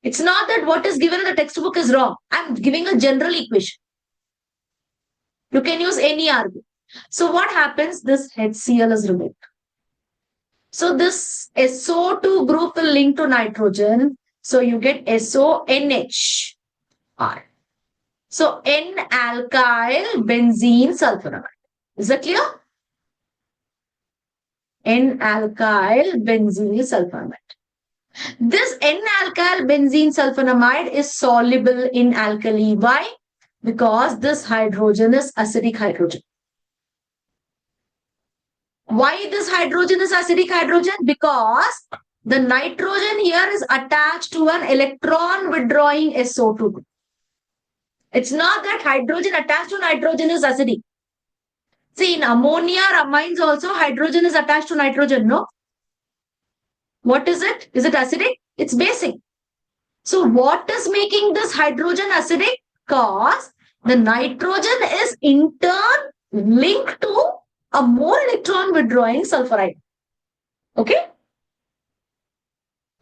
It's not that what is given in the textbook is wrong. I'm giving a general equation. You can use any R group. So what happens? This HCl is removed. So this SO2 group will link to nitrogen. So you get SONH. R. So N-alkyl benzene sulfonamide. Is that clear? N-alkyl benzene sulfonamide. This N-alkyl benzene sulfonamide is soluble in alkali. Why? Because this hydrogen is acidic hydrogen. Why this hydrogen is acidic hydrogen? Because the nitrogen here is attached to an electron withdrawing SO2 group. It's not that hydrogen attached to nitrogen is acidic. See, in ammonia amines also, hydrogen is attached to nitrogen, no? What is it? Is it acidic? It's basic. So what is making this hydrogen acidic? Because the nitrogen is in turn linked to a more electron withdrawing sulfuride. Okay?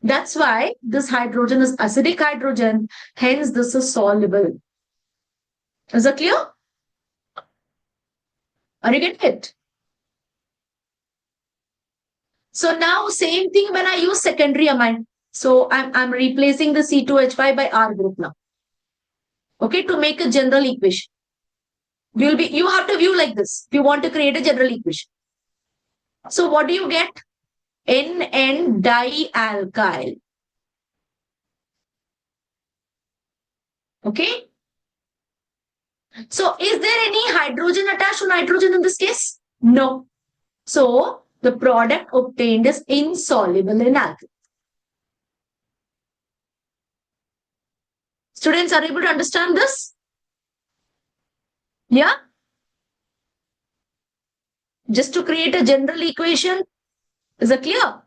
That's why this hydrogen is acidic hydrogen. Hence, this is soluble. Is that clear? Are you getting it? So now same thing when I use secondary amine. So I'm replacing the C2H5 by R group now. Okay, to make a general equation. You have to view like this if you want to create a general equation. So what do you get? NN dialkyl. Okay. So is there any hydrogen attached to nitrogen in this case? No. So the product obtained is insoluble in alcohol. Students are able to understand this? Yeah? Just to create a general equation. Is it clear?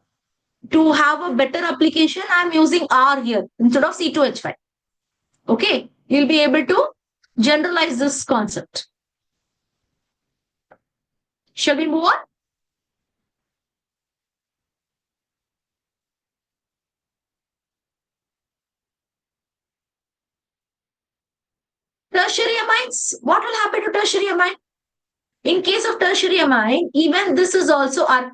To have a better application, I am using R here instead of C2H5. Okay? You'll be able to generalize this concept. Shall we move on? Tertiary amines. What will happen to tertiary amine? In case of tertiary amine, even this is also R.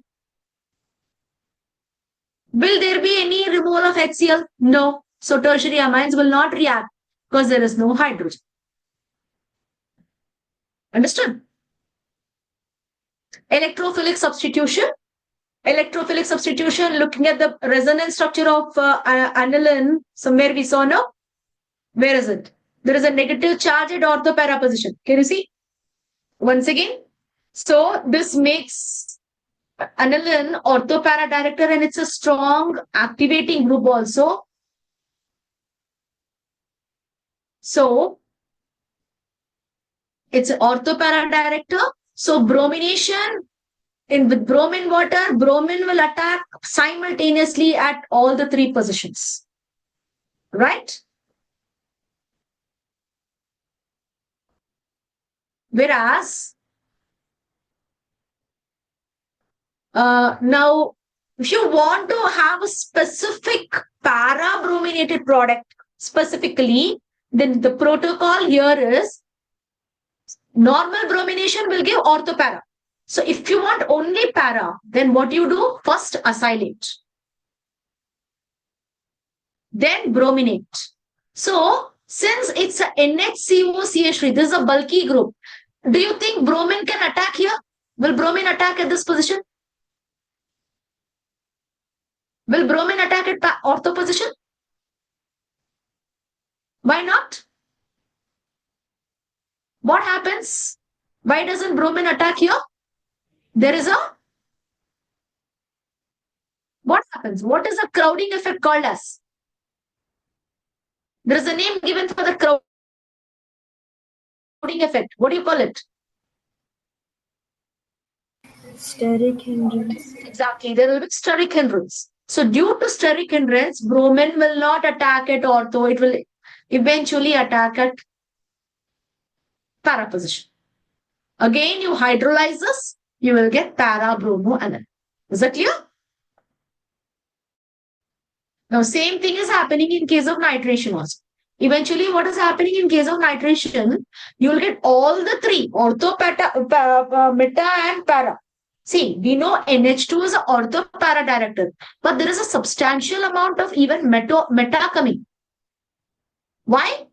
Will there be any removal of HCl? No. So tertiary amines will not react because there is no hydrogen. Understood? Electrophilic substitution. Electrophilic substitution, looking at the resonance structure of aniline, somewhere we saw, no? Where is it? There is a negative charge at ortho para position. Can you see? Once again. So this makes aniline orthopara director, and it's a strong activating group also. So it's an orthopara director. So bromination with bromine water, bromine will attack simultaneously at all the three positions. Right? Whereas now, if you want to have a specific para-brominated product specifically, then the protocol here is normal bromination will give orthopara. So if you want only para, then what you do? First acylate, then brominate. So since it's a NHCOCH3, this is a bulky group. Do you think bromine can attack here? Will bromine attack at this position? Will bromine attack at ortho position? Why not? What happens? Why doesn't bromine attack here? There is a... What happens? What is the crowding effect called as? There is a name given for the crowding effect. What do you call it?
Steric hindrance.
Exactly. There will be steric hindrance. So due to steric hindrance, bromine will not attack at ortho. It will eventually attack at para position. Again, you hydrolyze this, you will get para-bromoaniline. Is that clear? Now, same thing is happening in case of nitration also. Eventually, what is happening in case of nitration? You will get all the three, ortho, meta, and para. See, we know NH2 is an ortho para director, but there is a substantial amount of even meta coming. Why?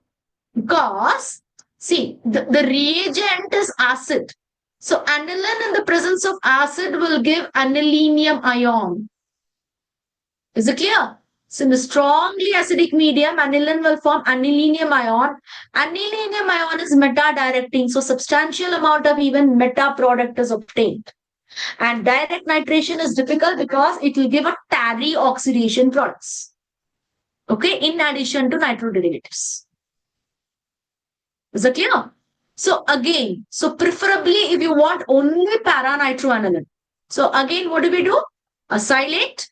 Because, see, the reagent is acid. So, aniline in the presence of acid will give anilinium ion. Is it clear? So, in the strongly acidic medium, aniline will form anilinium ion. Anilinium ion is meta-directing. So, substantial amount of even meta product is obtained. And direct nitration is difficult because it will give a tarry oxidation products. Okay, in addition to nitro derivatives. Is it clear? So again, so preferably if you want only para-nitroaniline. So again, what do we do? Acylate.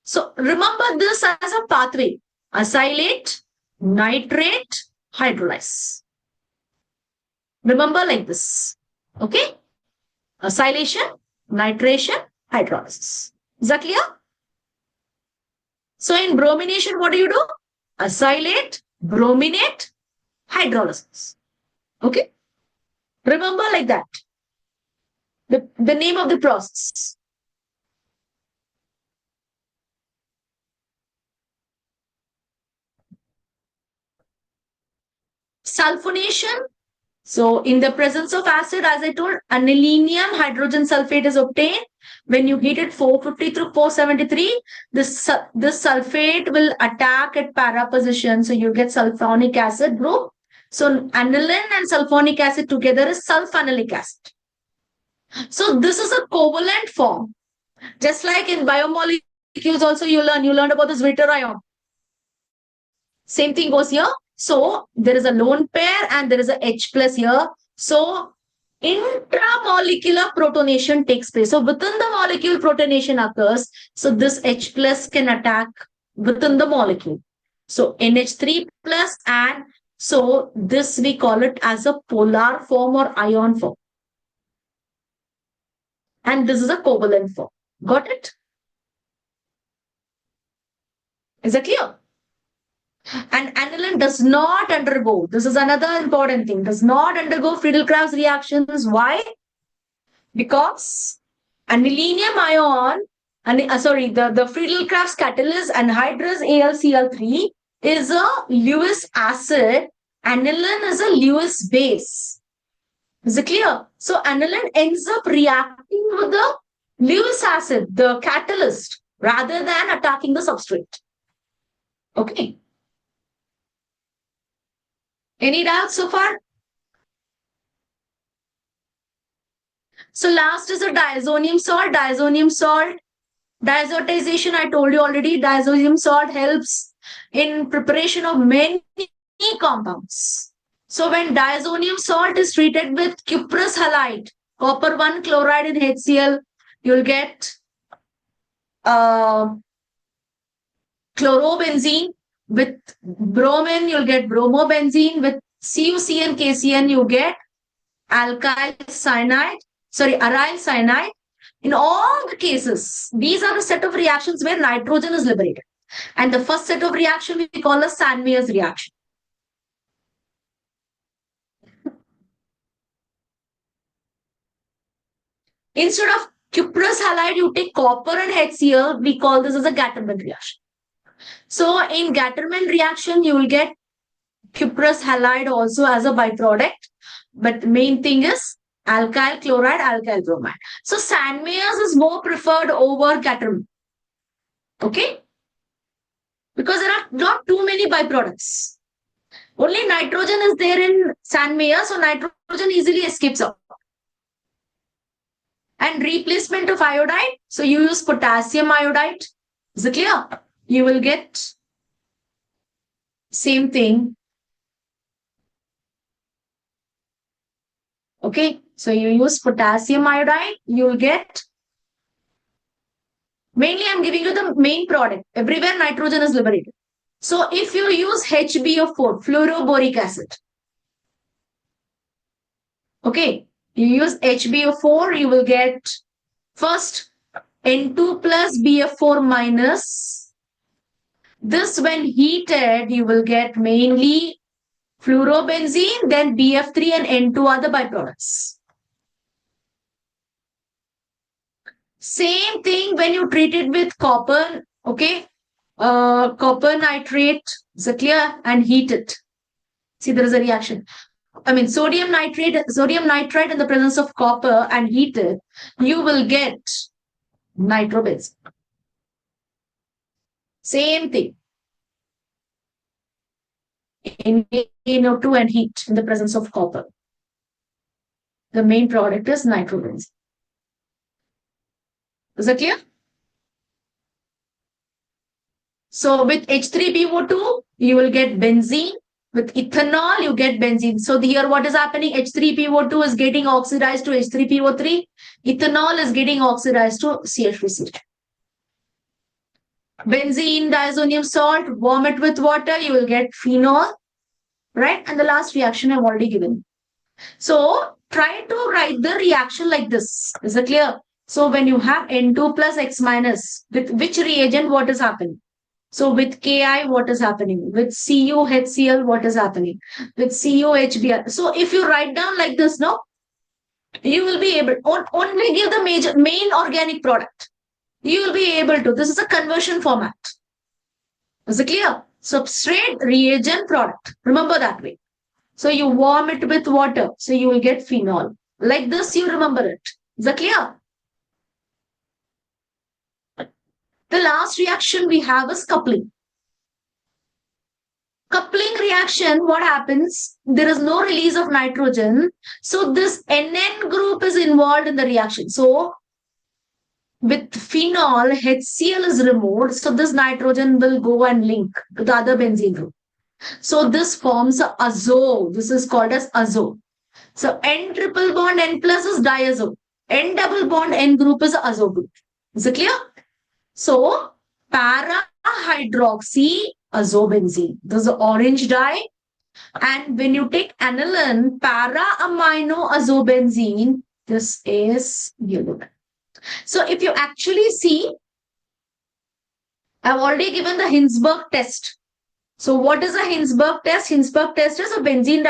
So remember this as a pathway. Acylate, nitrate, hydrolyze. Remember like this. Okay? Acylation, nitration, hydrolysis. Is that clear? So in bromination, what do you do? Acylate, brominate, hydrolysis. Okay? Remember like that. The name of the process. Sulfonation. So in the presence of acid, as I told, anilinium hydrogen sulfate is obtained. When you heat it 450 through 473, this sulfate will attack at para position. So you get sulfonic acid group. So aniline and sulfonic acid together is sulfonilic acid. So this is a covalent form. Just like in biomolecules also you learned about this Ritter ion. Same thing goes here. So there is a lone pair and there is a H plus here. So intramolecular protonation takes place. So within the molecule protonation occurs. So this H plus can attack within the molecule. So NH3 plus, and so this we call it as a polar form or ion form. And this is a covalent form. Got it? Is it clear? And aniline does not undergo, this is another important thing, does not undergo Friedel-Crafts reactions. Why? Because anilinium ion, the Friedel-Crafts catalyst anhydrous AlCl3 is a Lewis acid. Aniline is a Lewis base. Is it clear? So aniline ends up reacting with the Lewis acid, the catalyst, rather than attacking the substrate. Okay. Any doubts so far? So last is a diazonium salt. Diazonium salt, diazotization, I told you already. Diazonium salt helps in preparation of many compounds. So when diazonium salt is treated with cuprous halide, copper 1 chloride in HCl, you'll get chlorobenzene. With bromine, you'll get bromobenzene. With CuCN, KCN, you get alkyl cyanide, aryl cyanide. In all the cases, these are the set of reactions where nitrogen is liberated. And the first set of reaction we call a Sandmeyer's reaction. Instead of cuprous halide, you take copper and HCl. We call this as a Gattermann reaction. So in Gattermann reaction, you will get cuprous halide also as a byproduct. But the main thing is alkyl chloride, alkyl bromide. So Sandmeyer's is more preferred over Gattermann. Okay? Because there are not too many byproducts. Only nitrogen is there in Sandmeyer, so nitrogen easily escapes out. And replacement of iodide, so you use potassium iodide. Is it clear? You will get same thing. Okay, so you use potassium iodide, you will get, mainly I'm giving you the main product. Everywhere nitrogen is liberated. So if you use HbO4, fluoroboric acid, okay, you use HbO4, you will get first N2 plus BF4 minus. This when heated, you will get mainly fluorobenzene, then BF3 and N2 are the byproducts. Same thing when you treat it with copper, okay, copper nitrate, is it clear? And heat it. See, there is a reaction. I mean, sodium nitrate in the presence of copper and heat it, you will get nitrobenzene. Same thing. In NO2 and heat in the presence of copper. The main product is nitrobenzene. Is that clear? So with H3PO2, you will get benzene. With ethanol, you get benzene. So here what is happening? H3PO2 is getting oxidized to H3PO3. Ethanol is getting oxidized to CH3CH. Benzene, diazonium salt, warm it with water, you will get phenol. Right? And the last reaction I've already given. So try to write the reaction like this. Is it clear? So when you have N2 plus X minus, with which reagent what is happening? So with Ki, what is happening? With CuHCl, what is happening? With CuHBr. So if you write down like this, no, you will be able, only give the main organic product. You will be able to. This is a conversion format. Is it clear? Substrate, reagent, product. Remember that way. So you warm it with water. So you will get phenol. Like this, you remember it. Is that clear? The last reaction we have is coupling. Coupling reaction, what happens? There is no release of nitrogen. So this NN group is involved in the reaction. So with phenol, HCl is removed. So this nitrogen will go and link to the other benzene group. So this forms a azo. This is called as azo. So N triple bond N plus is diazo. N double bond N group is a azo group. Is it clear? So para hydroxy azobenzene. This is the orange dye. And when you take aniline, para amino azobenzene, this is yellow. So if you actually see, I've already given the Hinsberg test. So what is a Hinsberg test? Hinsberg test is a benzene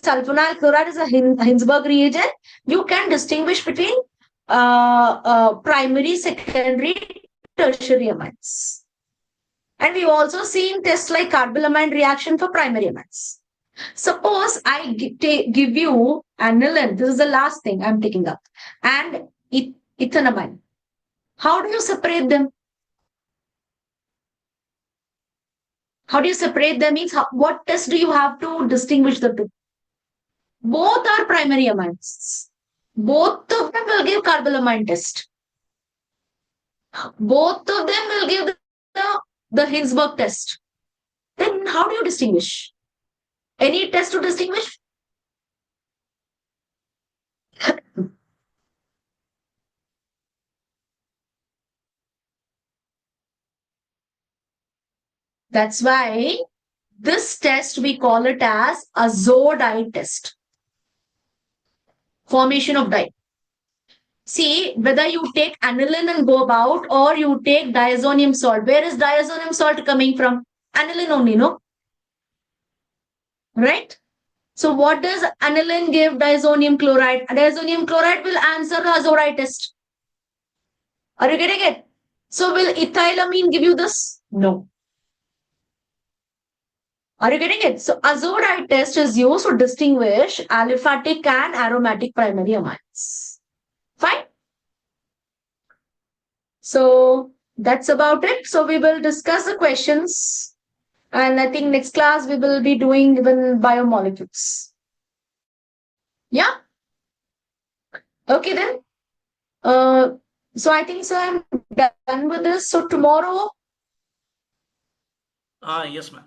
sulfonyl chloride is a Hinsberg reagent. You can distinguish between primary, secondary, tertiary amines. And we've also seen tests like carbylamine reaction for primary amines. Suppose I give you aniline. This is the last thing I'm taking up. And ethanamine. How do you separate them? How do you separate them? Means what test do you have to distinguish the two? Both are primary amines. Both of them will give carbylamine test. Both of them will give the Hinsberg test. Then how do you distinguish? Any test to distinguish? That's why this test we call it as azodide test. Formation of dye. See, whether you take aniline and go about or you take diazonium salt. Where is diazonium salt coming from? Aniline only, no? Right? So what does aniline give diazonium chloride? Diazonium chloride will answer the azodide test. Are you getting it? So will ethylamine give you this? No. Are you getting it? So azodide test is used to distinguish aliphatic and aromatic primary amines. Fine. So that's about it. So we will discuss the questions. And I think next class we will be doing even biomolecules. Yeah. Okay then. So I think so I'm done with this. So tomorrow.
Yes, ma'am.